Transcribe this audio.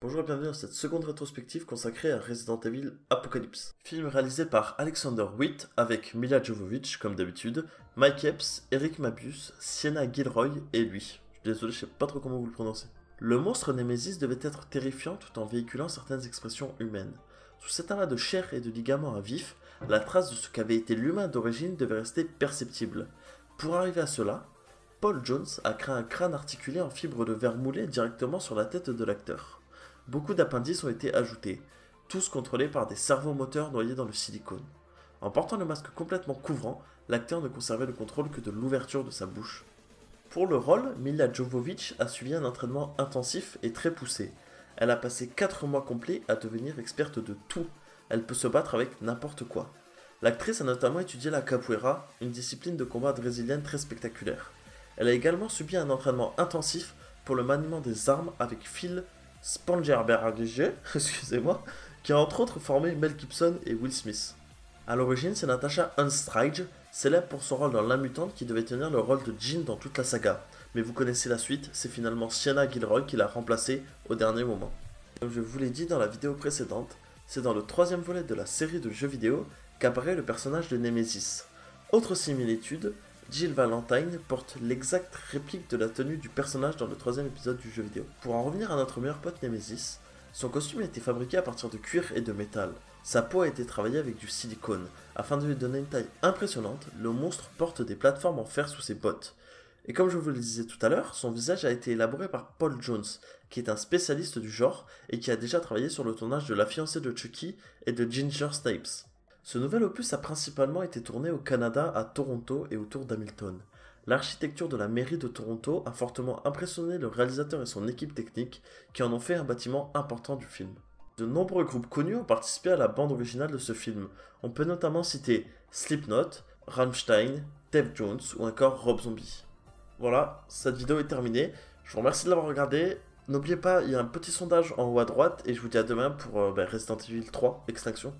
Bonjour et bienvenue dans cette seconde rétrospective consacrée à Resident Evil Apocalypse. Film réalisé par Alexander Witt avec Milla Jovovich comme d'habitude, Mike Epps, Eric Mabius, Sienna Gilroy et lui. Je suis désolé, je sais pas trop comment vous le prononcez. Le monstre Nemesis devait être terrifiant tout en véhiculant certaines expressions humaines. Sous cet amas de chair et de ligaments à vif, la trace de ce qu'avait été l'humain d'origine devait rester perceptible. Pour arriver à cela, Paul Jones a créé un crâne articulé en fibre de verre moulé directement sur la tête de l'acteur. Beaucoup d'appendices ont été ajoutés, tous contrôlés par des servomoteurs noyés dans le silicone. En portant le masque complètement couvrant, l'acteur ne conservait le contrôle que de l'ouverture de sa bouche. Pour le rôle, Milla Jovovich a suivi un entraînement intensif et très poussé. Elle a passé 4 mois complets à devenir experte de tout. Elle peut se battre avec n'importe quoi. L'actrice a notamment étudié la capoeira, une discipline de combat brésilienne très spectaculaire. Elle a également subi un entraînement intensif pour le maniement des armes avec Phil Spangenberg, excusez-moi, qui a entre autres formé Mel Gibson et Will Smith. A l'origine, c'est Natasha Henstridge, célèbre pour son rôle dans La Mutante qui devait tenir le rôle de Jean dans toute la saga. Mais vous connaissez la suite, c'est finalement Sienna Gilroy qui l'a remplacée au dernier moment. Comme je vous l'ai dit dans la vidéo précédente, c'est dans le 3e volet de la série de jeux vidéo qu'apparaît le personnage de Nemesis. Autre similitude, Jill Valentine porte l'exacte réplique de la tenue du personnage dans le 3e épisode du jeu vidéo. Pour en revenir à notre meilleur pote Nemesis, son costume a été fabriqué à partir de cuir et de métal. Sa peau a été travaillée avec du silicone. Afin de lui donner une taille impressionnante, le monstre porte des plateformes en fer sous ses bottes. Et comme je vous le disais tout à l'heure, son visage a été élaboré par Paul Jones, qui est un spécialiste du genre et qui a déjà travaillé sur le tournage de La fiancée de Chucky et de Ginger Snapes. Ce nouvel opus a principalement été tourné au Canada, à Toronto et autour d'Hamilton. L'architecture de la mairie de Toronto a fortement impressionné le réalisateur et son équipe technique qui en ont fait un bâtiment important du film. De nombreux groupes connus ont participé à la bande originale de ce film. On peut notamment citer Slipknot, Rammstein, Dave Jones ou encore Rob Zombie. Voilà, cette vidéo est terminée. Je vous remercie de l'avoir regardée. N'oubliez pas, il y a un petit sondage en haut à droite et je vous dis à demain pour Resident Evil 3 Extinction.